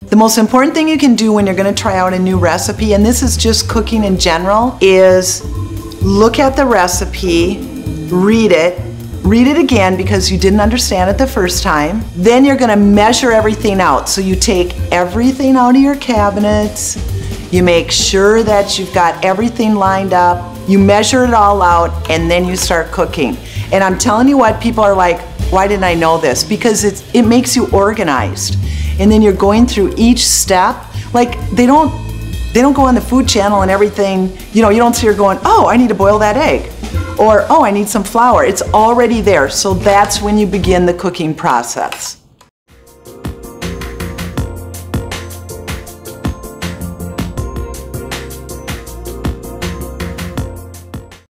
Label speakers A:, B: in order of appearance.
A: The most important thing you can do when you're going to try out a new recipe, and this is just cooking in general, is look at the recipe, read it again because you didn't understand it the first time. Then you're going to measure everything out. So you take everything out of your cabinets, you make sure that you've got everything lined up, you measure it all out, and then you start cooking. And I'm telling you what, people are like, why didn't I know this? Because it makes you organized. And then you're going through each step. Like they don't go on the Food Channel and everything, you don't see her going, oh, I need to boil that egg. Or, oh, I need some flour. It's already there. So that's when you begin the cooking process.